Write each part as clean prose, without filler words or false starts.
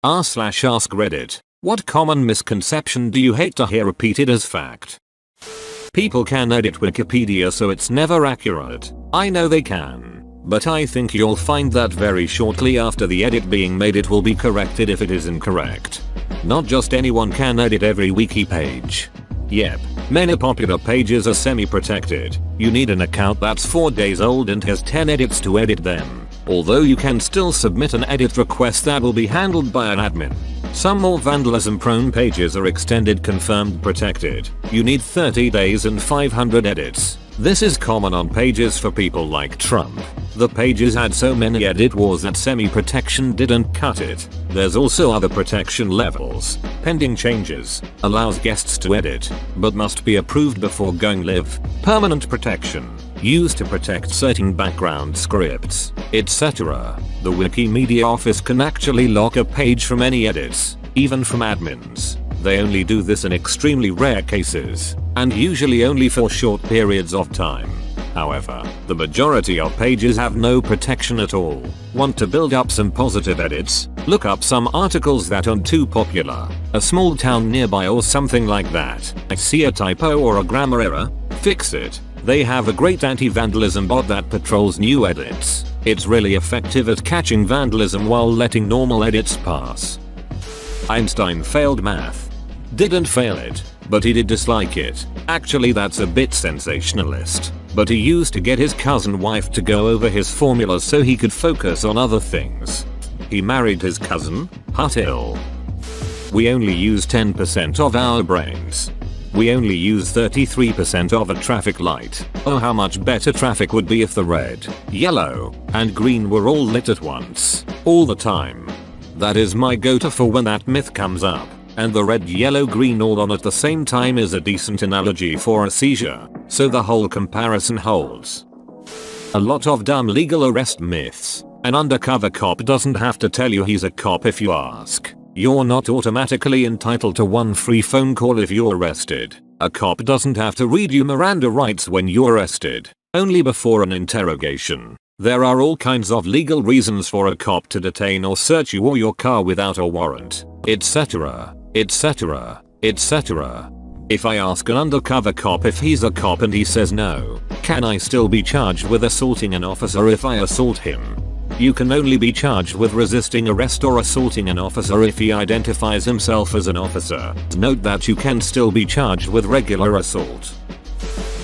r/AskReddit. What common misconception do you hate to hear repeated as fact? People can edit Wikipedia so it's never accurate. I know they can. But I think you'll find that very shortly after the edit being made it will be corrected if it is incorrect. Not just anyone can edit every wiki page. Yep, many popular pages are semi-protected. You need an account that's 4 days old and has 10 edits to edit them. Although you can still submit an edit request that will be handled by an admin. Some more vandalism prone pages are extended confirmed protected. You need 30 days and 500 edits. This is common on pages for people like Trump. The pages had so many edit wars that semi-protection didn't cut it. There's also other protection levels. Pending changes allows guests to edit, but must be approved before going live. Permanent protection used to protect certain background scripts, etc. The Wikimedia office can actually lock a page from any edits, even from admins. They only do this in extremely rare cases, and usually only for short periods of time. However, the majority of pages have no protection at all. Want to build up some positive edits? Look up some articles that aren't too popular. A small town nearby or something like that. I see a typo or a grammar error? Fix it. They have a great anti-vandalism bot that patrols new edits. It's really effective at catching vandalism while letting normal edits pass. Einstein failed math. Didn't fail it, but he did dislike it. Actually, that's a bit sensationalist. But he used to get his cousin wife to go over his formulas so he could focus on other things. He married his cousin? Ill. We only use 10% of our brains. We only use 33% of a traffic light. Oh, how much better traffic would be if the red, yellow, and green were all lit at once, all the time. That is my go-to for when that myth comes up. And the red, yellow, green all on at the same time is a decent analogy for a seizure, so the whole comparison holds. A lot of dumb legal arrest myths. An undercover cop doesn't have to tell you he's a cop if you ask. You're not automatically entitled to one free phone call if you're arrested. A cop doesn't have to read you Miranda rights when you're arrested, only before an interrogation. There are all kinds of legal reasons for a cop to detain or search you or your car without a warrant, etc. etc. etc. If I ask an undercover cop if he's a cop and he says no, can I still be charged with assaulting an officer if I assault him? You can only be charged with resisting arrest or assaulting an officer if he identifies himself as an officer. Note that you can still be charged with regular assault.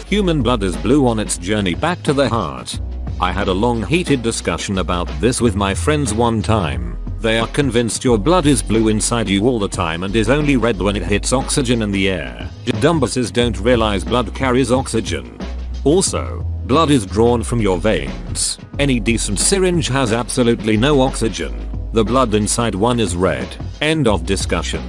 Human blood is blue on its journey back to the heart. I had a long heated discussion about this with my friends one time. They are convinced your blood is blue inside you all the time and is only red when it hits oxygen in the air. Dumbasses don't realize blood carries oxygen. Also, blood is drawn from your veins. Any decent syringe has absolutely no oxygen. The blood inside one is red. End of discussion.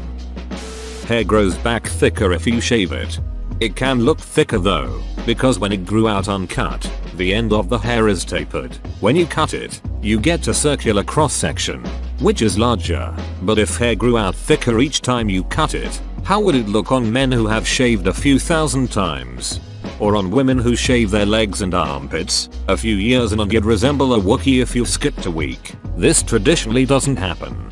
Hair grows back thicker if you shave it. It can look thicker though, because when it grew out uncut, the end of the hair is tapered. When you cut it, you get a circular cross-section, which is larger. But if hair grew out thicker each time you cut it, how would it look on men who have shaved a few thousand times? Or on women who shave their legs and armpits a few years and you'd resemble a Wookiee if you skipped a week? This traditionally doesn't happen.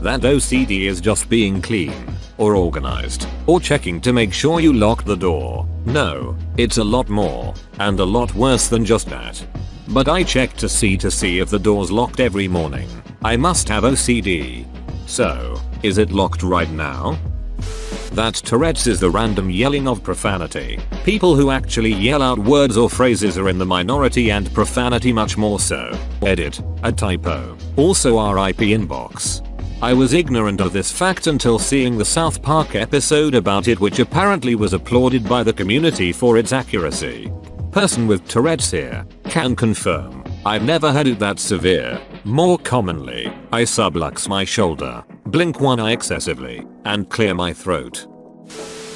That OCD is just being clean, or organized, or checking to make sure you lock the door. No, it's a lot more, and a lot worse than just that. But I check to see if the door's locked every morning. I must have OCD. So, is it locked right now? That Tourette's is the random yelling of profanity. People who actually yell out words or phrases are in the minority, and profanity much more so. Edit, a typo. Also RIP inbox. I was ignorant of this fact until seeing the South Park episode about it, which apparently was applauded by the community for its accuracy. Person with Tourette's here can confirm. I've never had it that severe. More commonly, I sublux my shoulder, blink one eye excessively, and clear my throat.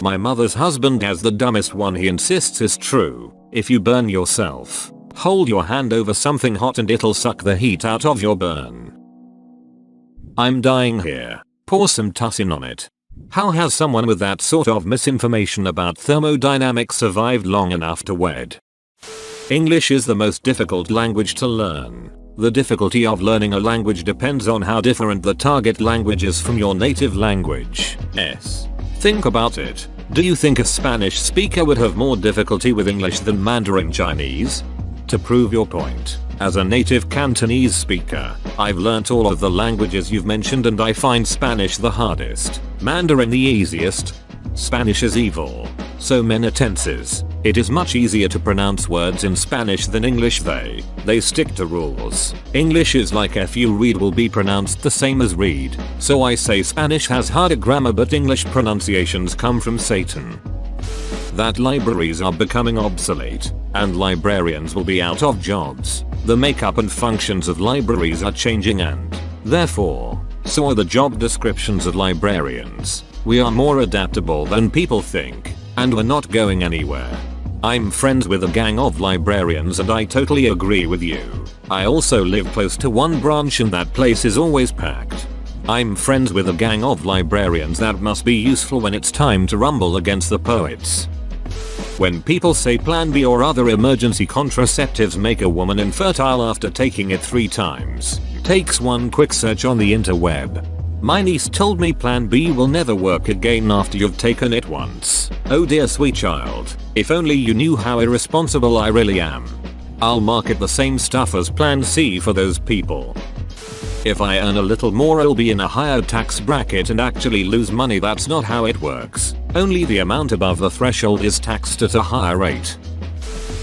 My mother's husband has the dumbest one he insists is true. If you burn yourself, hold your hand over something hot and it'll suck the heat out of your burn. I'm dying here. Pour some tussin on it. How has someone with that sort of misinformation about thermodynamics survived long enough to wed? English is the most difficult language to learn. The difficulty of learning a language depends on how different the target language is from your native language. Think about it. Do you think a Spanish speaker would have more difficulty with English than Mandarin Chinese? To prove your point, as a native Cantonese speaker, I've learnt all of the languages you've mentioned and I find Spanish the hardest, Mandarin the easiest. Spanish is evil. So many tenses. It is much easier to pronounce words in Spanish than English. They stick to rules. English is like if you read will be pronounced the same as read. So I say Spanish has harder grammar but English pronunciations come from Satan. That libraries are becoming obsolete, and librarians will be out of jobs. The makeup and functions of libraries are changing and, therefore, so are the job descriptions of librarians. We are more adaptable than people think, and we're not going anywhere. I'm friends with a gang of librarians and I totally agree with you. I also live close to one branch and that place is always packed. I'm friends with a gang of librarians that must be useful when it's time to rumble against the poets. When people say Plan B or other emergency contraceptives make a woman infertile after taking it 3 times, takes one quick search on the interweb. My niece told me Plan B will never work again after you've taken it once. Oh dear sweet child, if only you knew how irresponsible I really am. I'll market the same stuff as Plan C for those people. If I earn a little more I'll be in a higher tax bracket and actually lose money. That's not how it works. Only the amount above the threshold is taxed at a higher rate.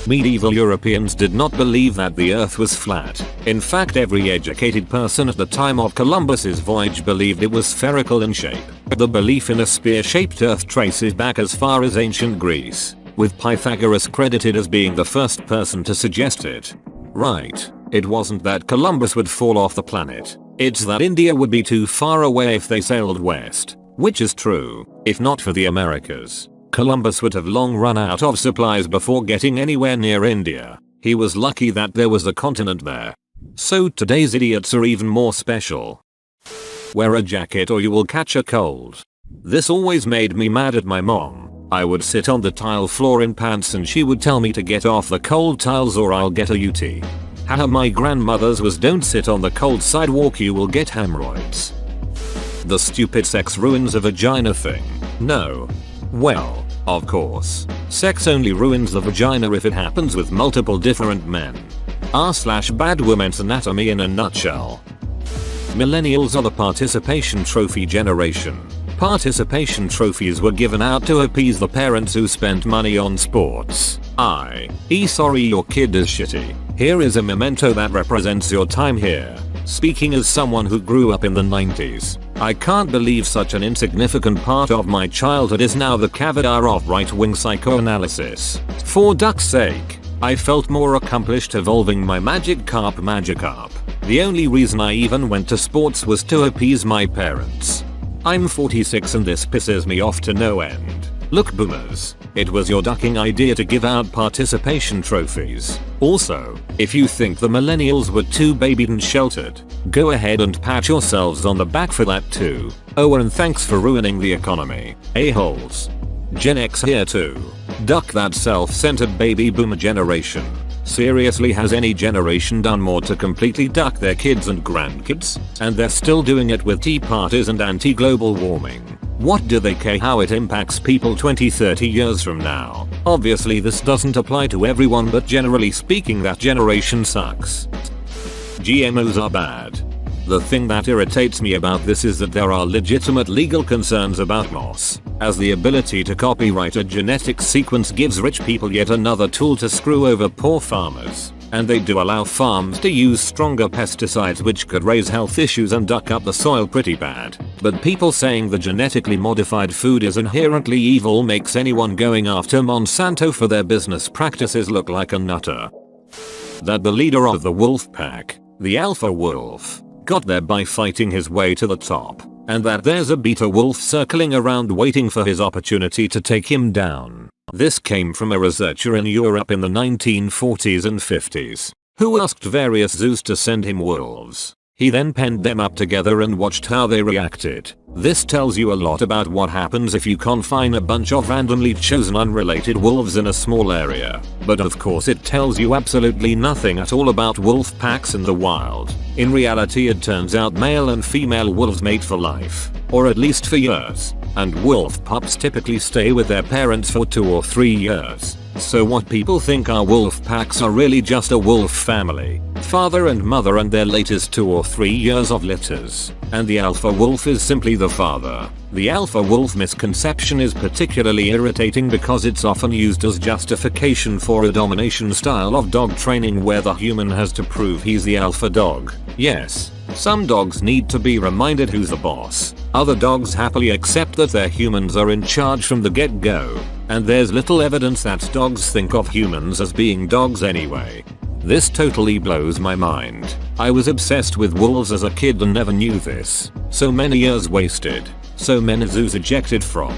Medieval Europeans did not believe that the earth was flat. In fact, every educated person at the time of Columbus's voyage believed it was spherical in shape. The belief in a spear-shaped earth traces back as far as ancient Greece, with Pythagoras credited as being the first person to suggest it. Right, it wasn't that Columbus would fall off the planet, it's that India would be too far away if they sailed west, which is true. If not for the Americas, Columbus would have long run out of supplies before getting anywhere near India. He was lucky that there was a continent there. So today's idiots are even more special. Wear a jacket or you will catch a cold. This always made me mad at my mom. I would sit on the tile floor in pants and she would tell me to get off the cold tiles or I'll get a UT. How my grandmother's was don't sit on the cold sidewalk, you will get hemorrhoids. The stupid sex ruins a vagina thing. No. Well, of course, sex only ruins the vagina if it happens with multiple different men. R/bad women's anatomy in a nutshell. Millennials are the participation trophy generation. Participation trophies were given out to appease the parents who spent money on sports. Sorry your kid is shitty. Here is a memento that represents your time here. Speaking as someone who grew up in the 90s, I can't believe such an insignificant part of my childhood is now the caviar of right-wing psychoanalysis. For duck's sake, I felt more accomplished evolving my Magikarp. The only reason I even went to sports was to appease my parents. I'm 46 and this pisses me off to no end. Look boomers, it was your ducking idea to give out participation trophies. Also, if you think the millennials were too babied and sheltered, go ahead and pat yourselves on the back for that too. Oh, and thanks for ruining the economy, a-holes. Gen X here too. Duck that self-centered baby boomer generation. Seriously, has any generation done more to completely duck their kids and grandkids? And they're still doing it with tea parties and anti-global warming. What do they care how it impacts people 20-30 years from now? Obviously this doesn't apply to everyone, but generally speaking that generation sucks. GMOs are bad. The thing that irritates me about this is that there are legitimate legal concerns about moss, as the ability to copyright a genetic sequence gives rich people yet another tool to screw over poor farmers, and they do allow farms to use stronger pesticides which could raise health issues and duck up the soil pretty bad. But people saying the genetically modified food is inherently evil makes anyone going after Monsanto for their business practices look like a nutter. That the leader of the wolf pack, the alpha wolf, got there by fighting his way to the top, and that there's a beta wolf circling around waiting for his opportunity to take him down. This came from a researcher in Europe in the 1940s and 50s, who asked various zoos to send him wolves. He then penned them up together and watched how they reacted. This tells you a lot about what happens if you confine a bunch of randomly chosen unrelated wolves in a small area, but of course it tells you absolutely nothing at all about wolf packs in the wild. In reality, it turns out male and female wolves mate for life, or at least for years, and wolf pups typically stay with their parents for 2 or 3 years. So what people think are wolf packs are really just a wolf family, father and mother and their latest 2 or 3 years of litters, and the alpha wolf is simply the father. The alpha wolf misconception is particularly irritating because it's often used as justification for a domination style of dog training where the human has to prove he's the alpha dog. Yes, some dogs need to be reminded who's the boss. Other dogs happily accept that their humans are in charge from the get-go, and there's little evidence that dogs think of humans as being dogs anyway. This totally blows my mind. I was obsessed with wolves as a kid and never knew this. So many years wasted. So many zoos ejected from.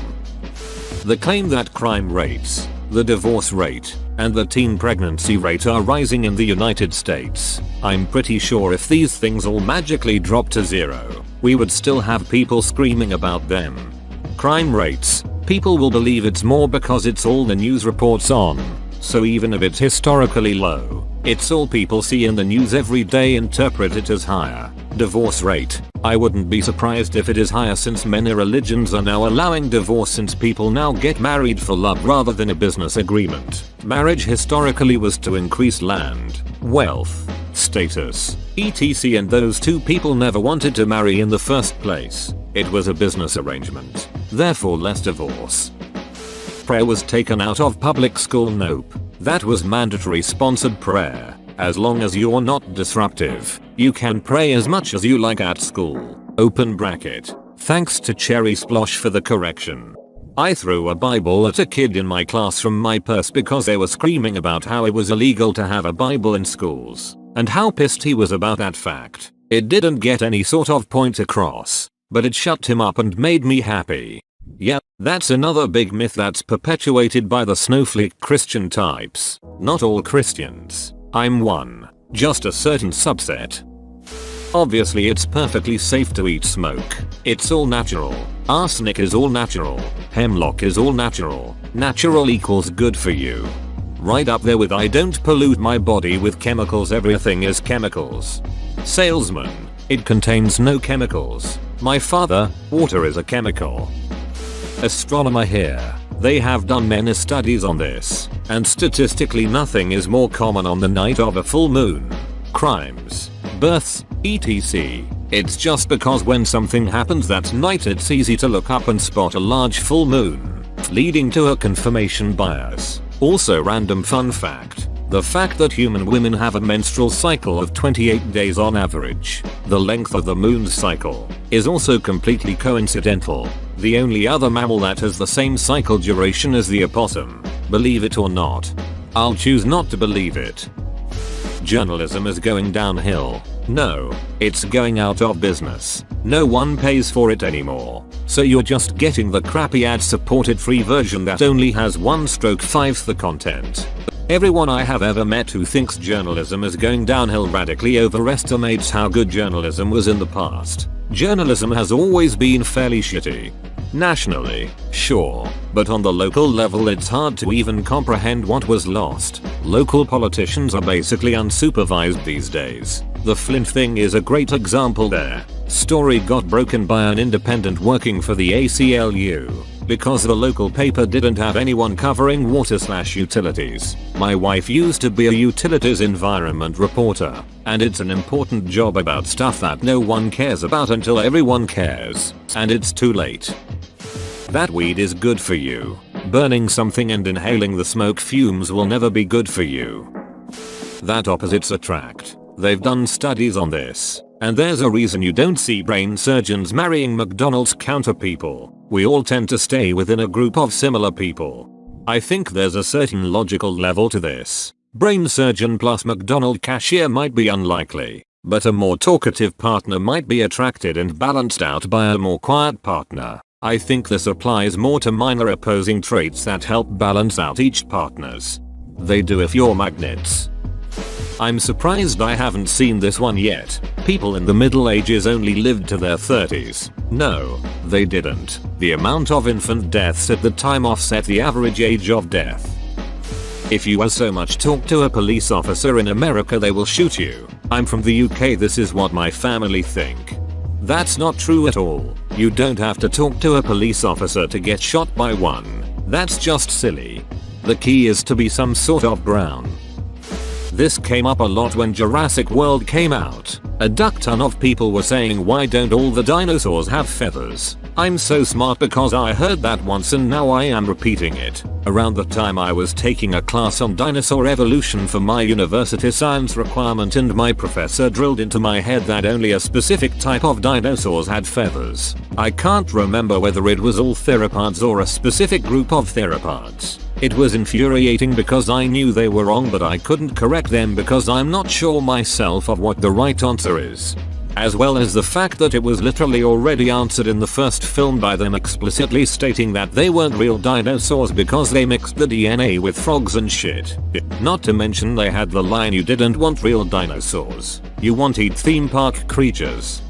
The claim that crime rates, the divorce rate, and the teen pregnancy rate are rising in the United States. I'm pretty sure if these things all magically dropped to zero, we would still have people screaming about them. Crime rates, people will believe it's more because it's all the news reports on. So even if it's historically low, it's all people see in the news every day interpret it as higher. Divorce rate, I wouldn't be surprised if it is higher since many religions are now allowing divorce since people now get married for love rather than a business agreement. Marriage historically was to increase land, wealth, status, etc. and those two people never wanted to marry in the first place. It was a business arrangement. Therefore less divorce. Prayer was taken out of public school. Nope. That was mandatory sponsored prayer. As long as you're not disruptive, you can pray as much as you like at school. Open bracket. Thanks to Cherry Splosh for the correction. I threw a Bible at a kid in my class from my purse because they were screaming about how it was illegal to have a Bible in schools, and how pissed he was about that fact. It didn't get any sort of point across, but it shut him up and made me happy. Yep, that's another big myth that's perpetuated by the snowflake Christian types. Not all Christians. I'm one. Just a certain subset. Obviously it's perfectly safe to eat smoke. It's all natural. Arsenic is all natural. Hemlock is all natural. Natural equals good for you. Right up there with I don't pollute my body with chemicals, everything is chemicals. Salesman. It contains no chemicals. My father, water is a chemical. Astronomer here. They have done many studies on this, and statistically nothing is more common on the night of a full moon. Crimes, births, etc. It's just because when something happens that night it's easy to look up and spot a large full moon, leading to a confirmation bias. Also random fun fact. The fact that human women have a menstrual cycle of 28 days on average, the length of the moon's cycle, is also completely coincidental. The only other mammal that has the same cycle duration is the opossum. Believe it or not. I'll choose not to believe it. Journalism is going downhill. No, it's going out of business. No one pays for it anymore. So you're just getting the crappy ad-supported free version that only has 1/5 the content. Everyone I have ever met who thinks journalism is going downhill radically overestimates how good journalism was in the past. Journalism has always been fairly shitty. Nationally, sure, but on the local level it's hard to even comprehend what was lost. Local politicians are basically unsupervised these days. The Flint thing is a great example there. Story got broken by an independent working for the ACLU. Because the local paper didn't have anyone covering water/utilities. My wife used to be a utilities environment reporter, and it's an important job about stuff that no one cares about until everyone cares, and it's too late. That weed is good for you. Burning something and inhaling the smoke fumes will never be good for you. That opposites attract. They've done studies on this. And there's a reason you don't see brain surgeons marrying McDonald's counter people. We all tend to stay within a group of similar people. I think there's a certain logical level to this. Brain surgeon plus McDonald cashier might be unlikely, but a more talkative partner might be attracted and balanced out by a more quiet partner. I think this applies more to minor opposing traits that help balance out each partner's. They do if you're magnets. I'm surprised I haven't seen this one yet. People in the Middle Ages only lived to their 30s. No, they didn't. The amount of infant deaths at the time offset the average age of death. If you so much talk to a police officer in America, they will shoot you. I'm from the UK, this is what my family think. That's not true at all. You don't have to talk to a police officer to get shot by one. That's just silly. The key is to be some sort of brown. This came up a lot when Jurassic World came out. A duck ton of people were saying, why don't all the dinosaurs have feathers? I'm so smart because I heard that once and now I am repeating it. Around the time I was taking a class on dinosaur evolution for my university science requirement, and my professor drilled into my head that only a specific type of dinosaurs had feathers. I can't remember whether it was all theropods or a specific group of theropods. It was infuriating because I knew they were wrong, but I couldn't correct them because I'm not sure myself of what the right answer is. As well as the fact that it was literally already answered in the first film by them explicitly stating that they weren't real dinosaurs because they mixed the DNA with frogs and shit. Not to mention they had the line, you didn't want real dinosaurs. You wanted theme park creatures.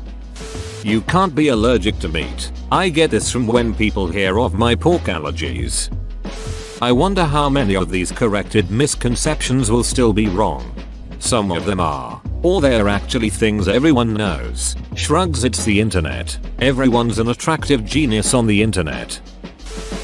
You can't be allergic to meat. I get this from when people hear of my pork allergies. I wonder how many of these corrected misconceptions will still be wrong. Some of them are, or they're actually things everyone knows. Shrugs, it's the internet. Everyone's an attractive genius on the internet.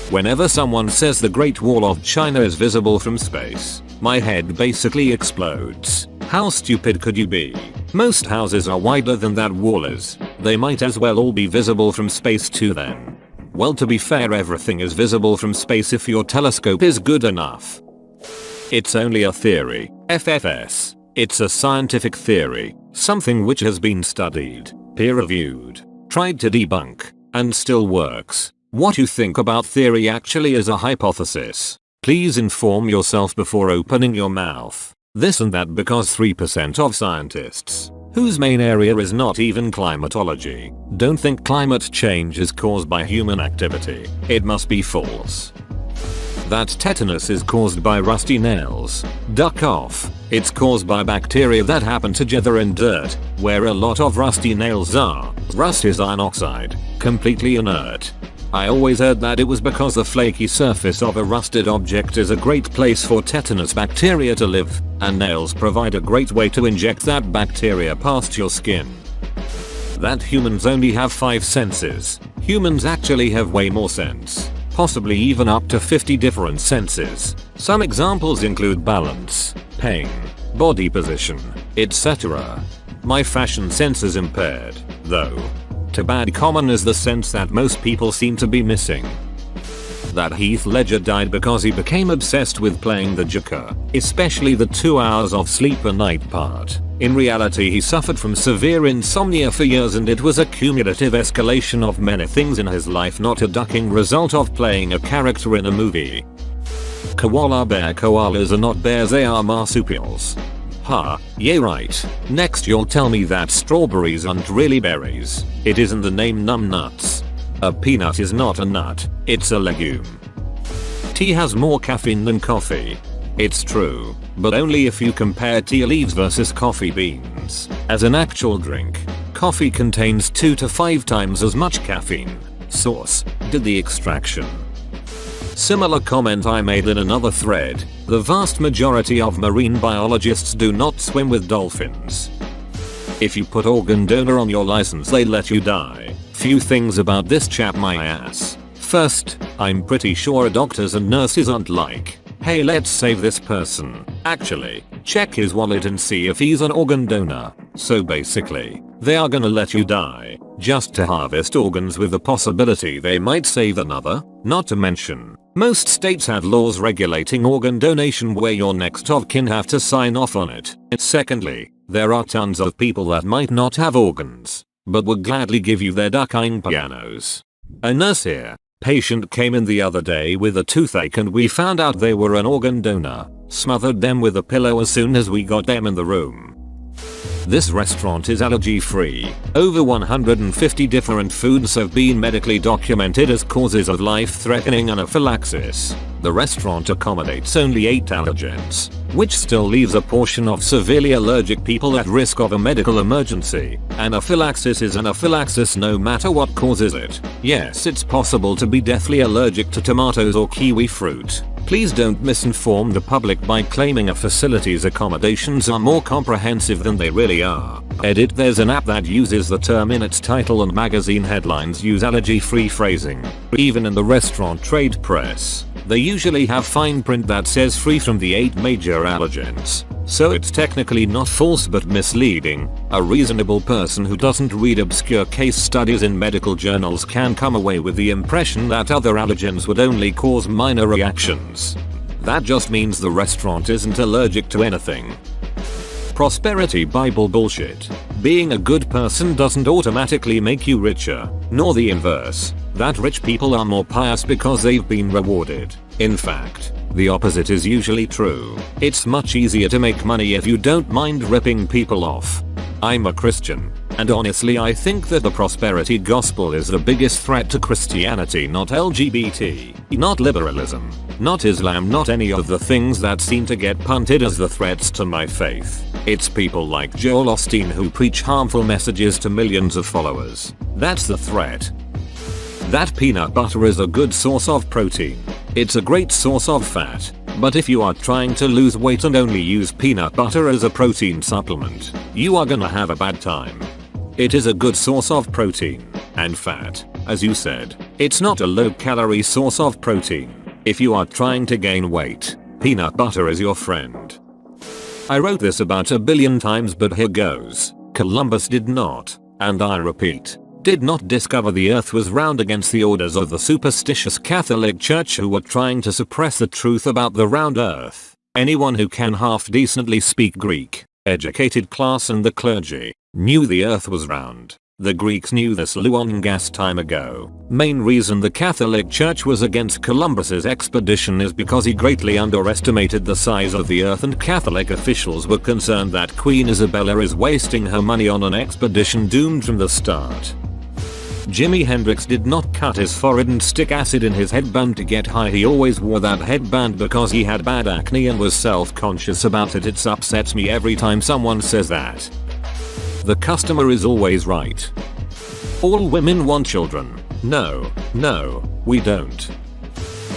Whenever someone says the Great Wall of China is visible from space, my head basically explodes. How stupid could you be? Most houses are wider than that wall is. They might as well all be visible from space too then. Well, to be fair, everything is visible from space if your telescope is good enough. It's only a theory. FFS. It's a scientific theory. Something which has been studied, peer-reviewed, tried to debunk, and still works. What you think about theory actually is a hypothesis. Please inform yourself before opening your mouth. This and that because 3% of scientists, whose main area is not even climatology, don't think climate change is caused by human activity. It must be false. That tetanus is caused by rusty nails. Duck off. It's caused by bacteria that happen together in dirt, where a lot of rusty nails are. Rust is iron oxide, completely inert. I always heard that it was because the flaky surface of a rusted object is a great place for tetanus bacteria to live, and nails provide a great way to inject that bacteria past your skin. That humans only have 5 senses. Humans actually have way more sense. Possibly even up to 50 different senses. Some examples include balance, pain, body position, etc. My fashion sense is impaired, though. Too bad. Common is the sense that most people seem to be missing. That Heath Ledger died because he became obsessed with playing the Joker, especially the 2 hours of sleep a night part. In reality, he suffered from severe insomnia for years, and it was a cumulative escalation of many things in his life, not a ducking result of playing a character in a movie. Koala bear. Koalas are not bears, they are marsupials. Ha, yeah right. Next you'll tell me that strawberries aren't really berries. It isn't the name numbnuts. A peanut is not a nut, it's a legume. Tea has more caffeine than coffee. It's true, but only if you compare tea leaves versus coffee beans. As an actual drink, coffee contains 2 to 5 times as much caffeine. Source: did the extraction. Similar comment I made in another thread. The vast majority of marine biologists do not swim with dolphins. If you put organ donor on your license, they let you die. Few things about this chap, my ass. First, I'm pretty sure doctors and nurses aren't like, hey, let's save this person. Actually, check his wallet and see if he's an organ donor. So basically, they are gonna let you die, just to harvest organs with the possibility they might save another. Not to mention, most states have laws regulating organ donation where your next of kin have to sign off on it. Secondly, there are tons of people that might not have organs, but would gladly give you their ducking pianos. A nurse here. Patient came in the other day with a toothache and we found out they were an organ donor. Smothered them with a pillow as soon as we got them in the room. This restaurant is allergy free. Over 150 different foods have been medically documented as causes of life-threatening anaphylaxis. The restaurant accommodates only 8 allergens, which still leaves a portion of severely allergic people at risk of a medical emergency. Anaphylaxis is anaphylaxis no matter what causes it. Yes, it's possible to be deathly allergic to tomatoes or kiwi fruit. Please don't misinform the public by claiming a facility's accommodations are more comprehensive than they really are. Edit. There's an app that uses the term in its title and magazine headlines use allergy-free phrasing. Even in the restaurant trade press, they usually have fine print that says free from the 8 major allergens. So it's technically not false but misleading. A reasonable person who doesn't read obscure case studies in medical journals can come away with the impression that other allergens would only cause minor reactions. That just means the restaurant isn't allergic to anything. Prosperity Bible bullshit. Being a good person doesn't automatically make you richer, nor the inverse, that rich people are more pious because they've been rewarded. In fact, the opposite is usually true. It's much easier to make money if you don't mind ripping people off. I'm a Christian, and honestly I think that the prosperity gospel is the biggest threat to Christianity, not LGBT, not liberalism, not Islam, not any of the things that seem to get punted as the threats to my faith. It's people like Joel Osteen who preach harmful messages to millions of followers. That's the threat. That peanut butter is a good source of protein. It's a great source of fat. But if you are trying to lose weight and only use peanut butter as a protein supplement, you are gonna have a bad time. It is a good source of protein and fat. As you said, it's not a low-calorie source of protein. If you are trying to gain weight, peanut butter is your friend. I wrote this about 1 billion times, but here goes. Columbus did not, and I repeat, did not discover the earth was round against the orders of the superstitious Catholic Church who were trying to suppress the truth about the round earth. Anyone who can half decently speak Greek, educated class and the clergy, knew the earth was round. The Greeks knew this long gas time ago. Main reason the Catholic Church was against Columbus's expedition is because he greatly underestimated the size of the earth, and Catholic officials were concerned that Queen Isabella is wasting her money on an expedition doomed from the start. Jimi Hendrix did not cut his forehead and stick acid in his headband to get high. He always wore that headband because he had bad acne and was self-conscious about it. It upsets me every time someone says that. The customer is always right. All women want children. No, we don't.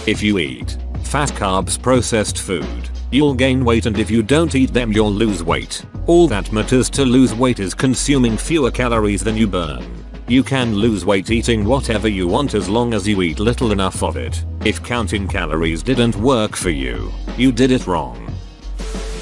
If you eat fat, carbs, processed food, you'll gain weight, and if you don't eat them you'll lose weight. All that matters to lose weight is consuming fewer calories than you burn. You can lose weight eating whatever you want as long as you eat little enough of it. If counting calories didn't work for you, you did it wrong.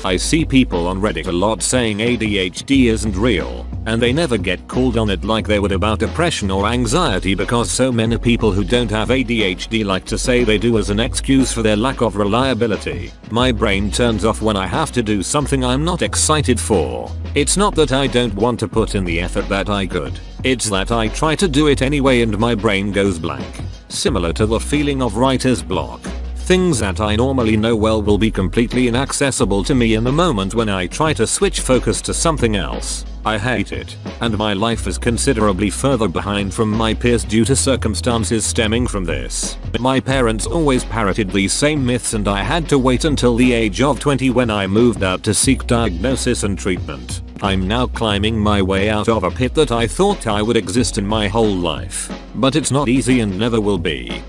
I see people on Reddit a lot saying ADHD isn't real, and they never get called on it like they would about depression or anxiety, because so many people who don't have ADHD like to say they do as an excuse for their lack of reliability. My brain turns off when I have to do something I'm not excited for. It's not that I don't want to put in the effort that I could. It's that I try to do it anyway and my brain goes blank. Similar to the feeling of writer's block. Things that I normally know well will be completely inaccessible to me in the moment when I try to switch focus to something else. I hate it, and my life is considerably further behind from my peers due to circumstances stemming from this. My parents always parroted these same myths, and I had to wait until the age of 20 when I moved out to seek diagnosis and treatment. I'm now climbing my way out of a pit that I thought I would exist in my whole life. But it's not easy and never will be.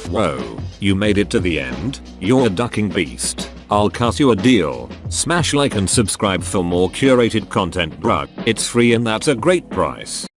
Whoa, you made it to the end? You're a ducking beast. I'll cut you a deal. Smash like and subscribe for more curated content, bruh. It's free and that's a great price.